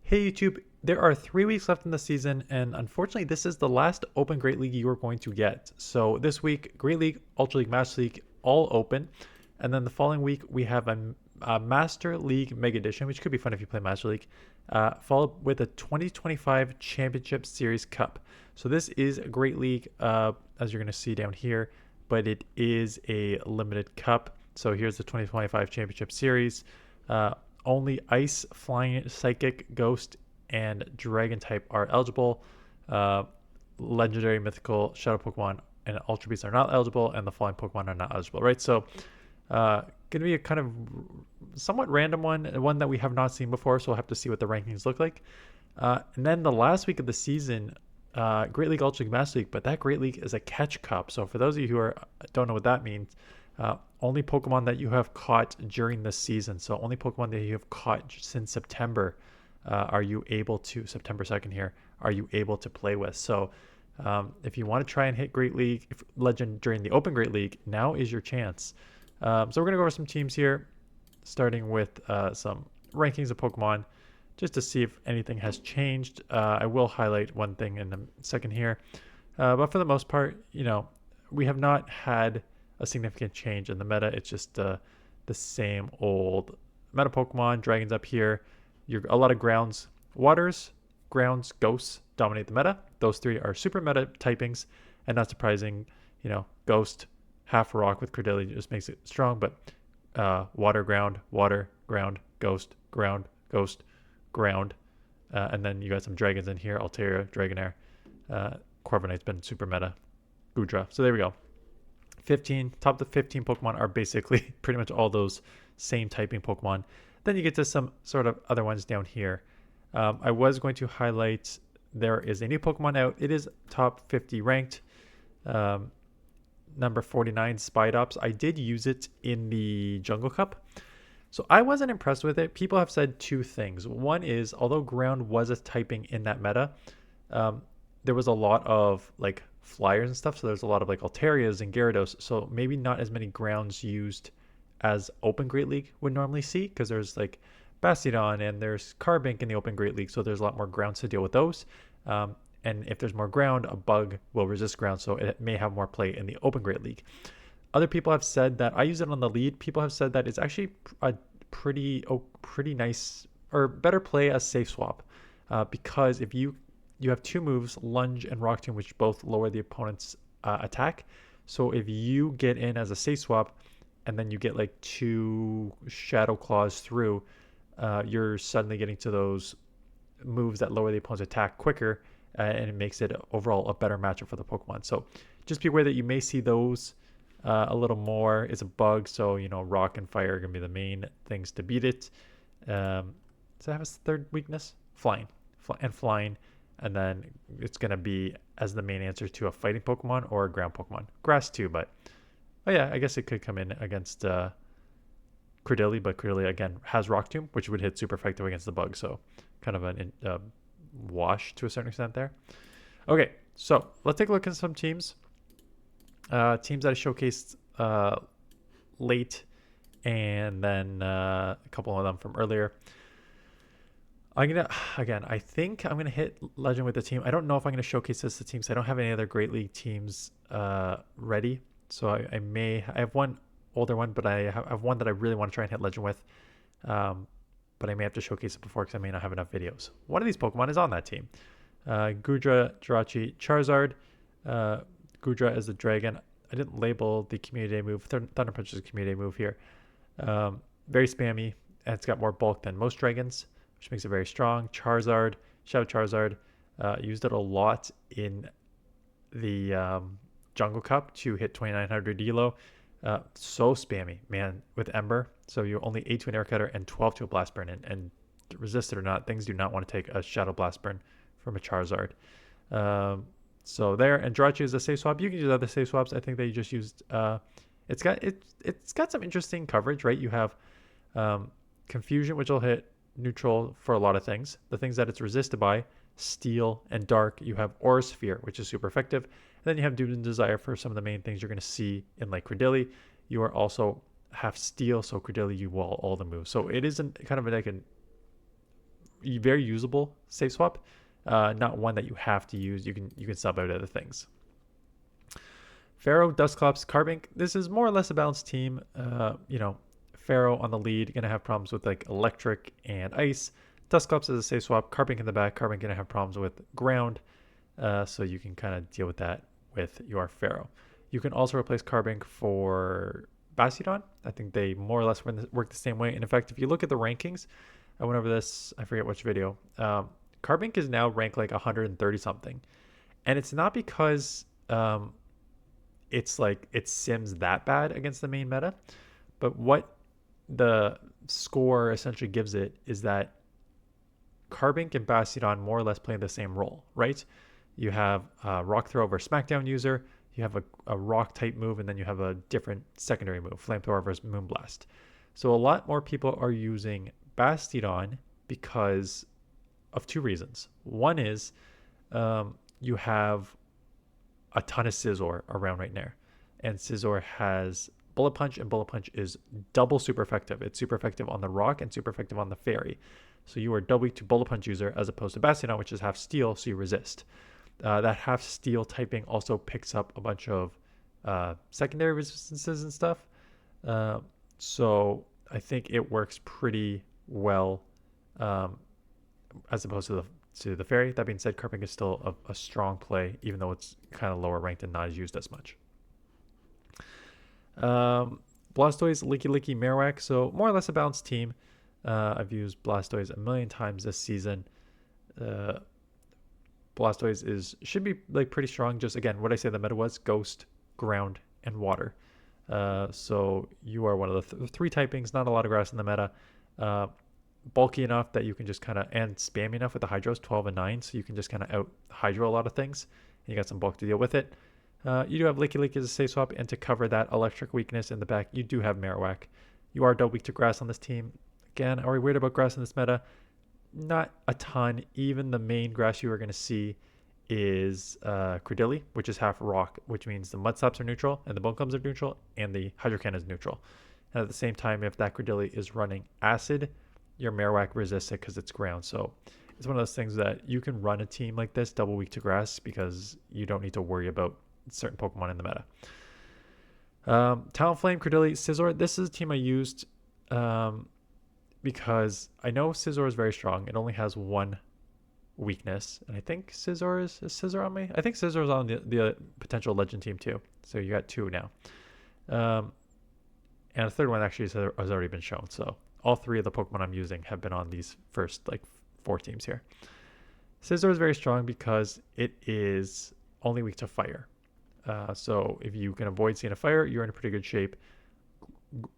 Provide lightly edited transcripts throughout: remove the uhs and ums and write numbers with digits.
Hey YouTube, there are 3 weeks left in the season, and unfortunately, this is the last Open Great League you are going to get. So this week, Great League, Ultra League, Master League, all open, and then the following week we have a Master League Mega Edition, which could be fun if you play Master League, followed with a 2025 Championship Series Cup. So this is a Great League, as you're going to see down here, but it is a limited cup. So here's the 2025 Championship Series. Only Ice, Flying, Psychic, Ghost, and Dragon type are eligible. Uh, Legendary, Mythical, Shadow Pokemon, and Ultra Beasts are not eligible, and the following Pokemon are not eligible, right? So, gonna be a kind of somewhat random one that we have not seen before, so we'll have to see what the rankings look like. And then the last week of the season, Great League, Ultra League, Master League, but that Great League is a catch cup. So for those of you who don't know what that means, only Pokemon that you have caught during the season. So only Pokemon that you have caught since September are you able to, September 2nd here, are you able to play with. So if you want to try and hit Great League Legend during the Open Great League, now is your chance. So we're going to go over some teams here, starting with some rankings of Pokemon, just to see if anything has changed. I will highlight one thing in a second here. But for the most part, we have not had a significant change in the meta. It's just the same old meta Pokemon. Dragons up here. A lot of grounds, waters, grounds, ghosts dominate the meta. Those three are super meta typings, and not surprising, ghost, half rock with Credilli just makes it strong, but water, ground, ghost, ghost, ground. And then you got some dragons in here, Altaria, Dragonair. Corviknight's been super meta. Goodra. So there we go. 15, top of the 15 Pokemon are basically pretty much all those same typing Pokemon. Then you get to some sort of other ones down here. I was going to highlight there is a new Pokemon out. It is top 50 ranked. Number 49, Spidops. I did use it in the Jungle Cup. So I wasn't impressed with it. People have said two things. One is, although ground was a typing in that meta, there was a lot of like flyers and stuff. So there's a lot of like Altarias and Gyarados. So maybe not as many grounds used as Open Great League would normally see, because there's like Bastiodon and there's Carbink in the Open Great League. So there's a lot more grounds to deal with those. And if there's more ground, a bug will resist ground. So it may have more play in the Open Great League. Other people have said that, I use it on the lead. People have said that it's actually a pretty nice or better play as safe swap, because if you have two moves, Lunge and Rock Tomb, which both lower the opponent's attack. So if you get in as a safe swap and then you get like two Shadow Claws through, you're suddenly getting to those moves that lower the opponent's attack quicker, and it makes it overall a better matchup for the Pokemon. So just be aware that you may see those a little more. It's a bug, so rock and fire are going to be the main things to beat it. Does it have a third weakness? Flying. And then it's going to be as the main answer to a fighting Pokemon or a ground Pokemon. Grass too, but yeah, I guess it could come in against Credilli, but Credilli again has Rock Tomb, which would hit super effective against the bug. So kind of a wash to a certain extent there. Okay, so let's take a look at some teams. Teams that I showcased late, and then a couple of them from earlier. I think I'm gonna hit Legend with the team. I don't know if I'm gonna showcase this to teams. I don't have any other Great League teams ready, so I have one older one, but I have one that I really want to try and hit Legend with. But I may have to showcase it before because I may not have enough videos. One of these Pokemon is on that team. Goodra, Jirachi, Charizard. Goodra is the dragon. I didn't label the Community Day move. Thunder Punch is a Community Day move here. Very spammy, and it's got more bulk than most dragons, which makes it very strong. Charizard, Shadow Charizard, used it a lot in the Jungle Cup to hit 2900 Elo. So spammy, man, with Ember. So you're only 8 to an Air Cutter and 12 to a Blast Burn. And resist it or not, things do not want to take a Shadow Blast Burn from a Charizard. So there, and Jirachi is a safe swap. You can use other safe swaps. I think they just used. It's got some interesting coverage, right? You have Confusion, which will hit neutral for a lot of things. The things that it's resisted by, Steel and Dark. You have Aura Sphere, which is super effective. And then you have Doom and Desire for some of the main things you're going to see in like Credilli. You are also have Steel, so Credilli you wall all the moves. So it isn't kind of like an very usable safe swap, not one that you have to use. You can sub out other things. Pharaoh, Dusclops, Carbink. This is more or less a balanced team. Pharaoh on the lead, gonna have problems with like electric and ice. Dusclops is a safe swap. Carbink in the back. Carbink gonna have problems with ground, so you can kind of deal with that with your Pharaoh. You can also replace Carbink for Bastiodon. I think they more or less work the same way. And in fact, if you look at the rankings, I went over this, I forget which video. Carbink is now ranked like 130 something. And it's not because it's like it sims that bad against the main meta, but what the score essentially gives it is that Carbink and Bastiodon more or less play the same role, right? You have Rock Throw over Smackdown user, you have a rock type move, and then you have a different secondary move, Flamethrower versus Moonblast. So a lot more people are using Bastiodon because of two reasons. One is you have a ton of Scizor around right now, and Scizor has Bullet Punch, and Bullet Punch is double super effective. It's super effective on the rock and super effective on the fairy. So you are double weak to Bullet Punch user as opposed to Bastiodon, which is half steel, so you resist. That half steel typing also picks up a bunch of secondary resistances and stuff. So I think it works pretty well as opposed to the fairy. That being said, Carbink is still a strong play, even though it's kind of lower ranked and not as used as much. Blastoise, Licky, Marowak. So more or less a balanced team. I've used Blastoise a million times this season. Blastoise should be like pretty strong. Just again, what I say the meta was Ghost, Ground, and Water. So you are one of the three typings. Not a lot of grass in the meta. Bulky enough that you can just kind of, and spammy enough with the Hydros, 12 and 9, so you can just kind of out Hydro a lot of things. And you got some bulk to deal with it. You do have Licky as a safe swap, and to cover that electric weakness in the back, you do have Marowak. You are double weak to grass on this team. Again, are we weird about grass in this meta? Not a ton. Even the main grass you are going to see is Credilli, which is half rock, which means the Mud Slaps are neutral, and the Bone Clubs are neutral, and the Hydro Cannon is neutral. And at the same time, if that Credilli is running Acid, your Marowak resists it because it's ground. So it's one of those things that you can run a team like this double weak to grass because you don't need to worry about certain Pokemon in the meta. Talonflame, Credilli, Scizor. This is a team I used because I know Scizor is very strong. It only has one weakness, and I think Scizor is Scizor on me? I think Scizor is on the potential legend team too. So you got two now. And a third one actually has already been shown. So all three of the Pokemon I'm using have been on these first like 4 teams here. Scizor is very strong because it is only weak to fire. So if you can avoid seeing a fire, you're in a pretty good shape.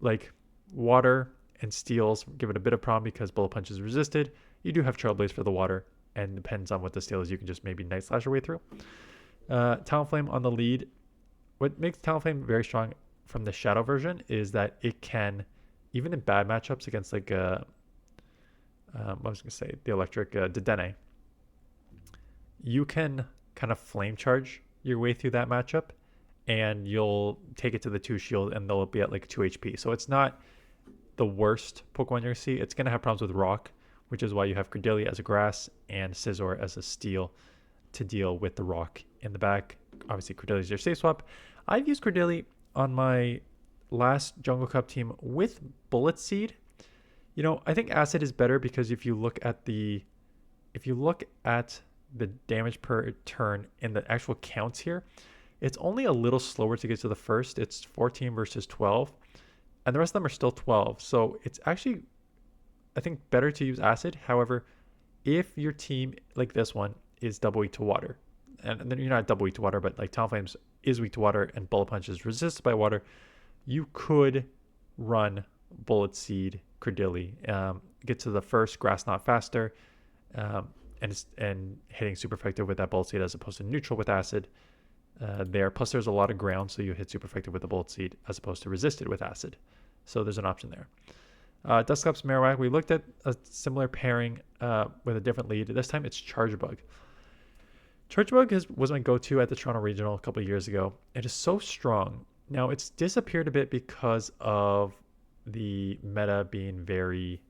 Like water and steels give it a bit of problem because Bullet Punch is resisted. You do have Trailblaze for the water, and depends on what the steel is, you can just maybe Night Slash your way through. Talonflame on the lead. What makes Talonflame very strong from the Shadow version is that it can, even in bad matchups against like what I was gonna say, the electric Dedenne, you can kind of flame charge your way through that matchup, and you'll take it to the 2 shield, and they'll be at like 2 HP. So it's not the worst Pokemon you're gonna see. It's gonna have problems with rock, which is why you have Credilli as a grass and Scizor as a steel to deal with the rock in the back. Obviously, Credilli is your safe swap. I've used Credilli on my last Jungle Cup team with Bullet Seed. You know, I think Acid is better because if you look at the damage per turn in the actual counts here, it's only a little slower to get to the first. It's 14 versus 12, and the rest of them are still 12. So it's actually, I think, better to use Acid. However, if your team like this one is double weak to water, and then you're not double weak to water, but like Talonflame is weak to water and Bullet Punch is resisted by water, you could run Bullet Seed, Credilli, get to the first Grass Knot faster, and hitting super effective with that Bullet Seed as opposed to neutral with Acid there. Plus there's a lot of ground, so you hit super effective with the Bullet Seed as opposed to resisted with Acid. So there's an option there. Dusclops, Marowak, we looked at a similar pairing with a different lead. This time it's Charjabug. Charjabug was my go-to at the Toronto Regional a couple of years ago. It is so strong. Now it's disappeared a bit because of the meta being very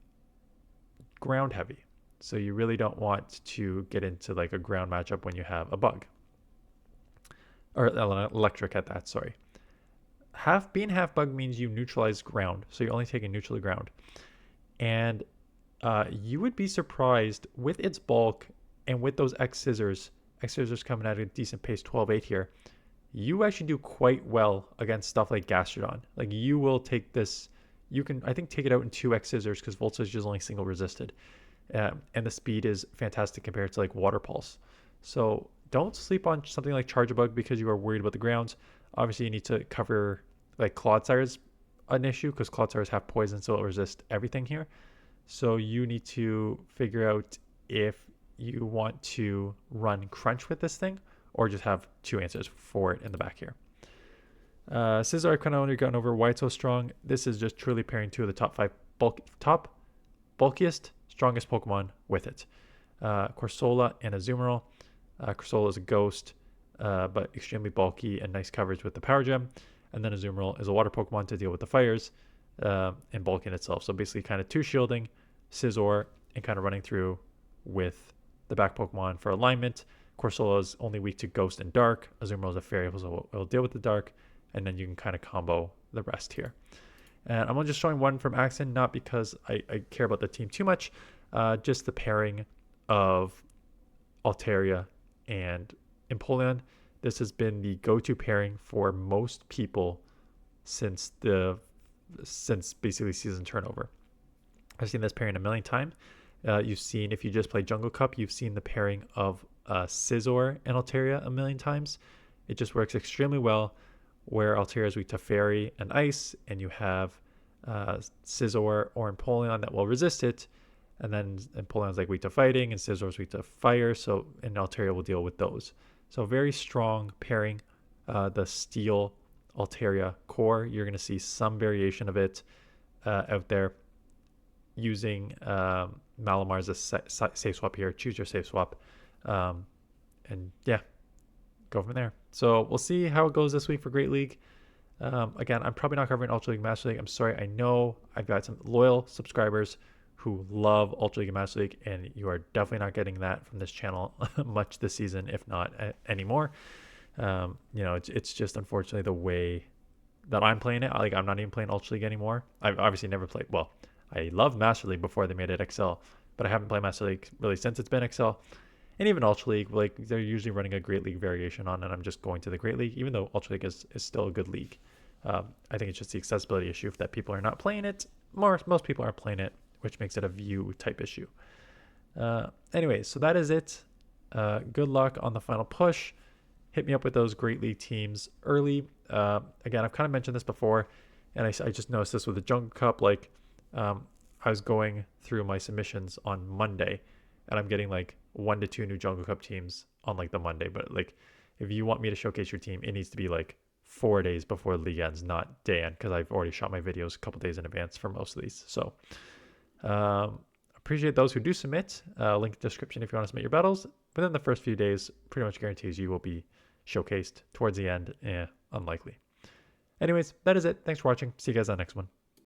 ground heavy. So you really don't want to get into like a ground matchup when you have a bug. Or electric at that, sorry. Being half bug means you neutralize ground. So you're only taking neutral to ground. And you would be surprised with its bulk and with those X-Scissors coming at a decent pace, 12-8 here, you actually do quite well against stuff like Gastrodon. Like you will take this, you can, I think, take it out in 2 X-Scissors because Voltage is only single resisted. And the speed is fantastic compared to like Water Pulse. So don't sleep on something like Charjabug because you are worried about the grounds. Obviously, you need to cover like Clodsires an issue because Clodsires have poison, so it'll resist everything here. So you need to figure out if you want to run Crunch with this thing or just have 2 answers for it in the back here. Scizor, I kind of only gotten over why it's so strong. This is just truly pairing 2 of the top 5 bulkiest, strongest Pokemon with it. Corsola and Azumarill. Corsola is a ghost, but extremely bulky and nice coverage with the Power Gem. And then Azumarill is a water Pokemon to deal with the fires and bulk in itself. So basically kind of 2 shielding, Scizor, and kind of running through with the back Pokemon for alignment. Corsola is only weak to Ghost and Dark. Azumarill is a fairy, so it'll deal with the Dark. And then you can kind of combo the rest here. And I'm only just showing one from Axon, not because I care about the team too much, just the pairing of Altaria and Empoleon. This has been the go-to pairing for most people since basically season turnover. I've seen this pairing a million times. You've seen, if you just play Jungle Cup, you've seen the pairing of Scizor and Altaria a million times. It just works extremely well, where Altaria is weak to Fairy and Ice, and you have Scizor or Empoleon that will resist it, and then Empoleon's like weak to fighting, and Scizor's weak to fire, so and Altaria will deal with those. So very strong pairing. The Steel Altaria core, you're going to see some variation of it out there using Malamar as a safe swap here. Choose your safe swap. And yeah, go from there. So we'll see how it goes this week for Great League. Again, I'm probably not covering Ultra League Master League. I'm sorry. I know I've got some loyal subscribers who love Ultra League and Master League, and you are definitely not getting that from this channel much this season, if not anymore. It's just unfortunately the way that I'm playing it. Like, I'm not even playing Ultra League anymore. I've obviously never played. Well, I loved Master League before they made it XL, but I haven't played Master League really since it's been XL. And even Ultra League, like, they're usually running a Great League variation on, and I'm just going to the Great League, even though Ultra League is still a good league. I think it's just the accessibility issue that people are not playing it. Most people aren't playing it, which makes it a view type issue. Anyways, so that is it. Good luck on the final push. Hit me up with those Great League teams early. Again, I've kind of mentioned this before, and I just noticed this with the Jungle Cup. Like, I was going through my submissions on Monday, and I'm getting like 1 to 2 new Jungle Cup teams on like the Monday. But like, if you want me to showcase your team, it needs to be like 4 days before the league ends, not day end, because I've already shot my videos a couple days in advance for most of these. So appreciate those who do submit. Link in the description if you want to submit your battles. Within the first few days, pretty much guarantees you will be showcased. Towards the end, unlikely. Anyways, that is it. Thanks for watching. See you guys on the next one.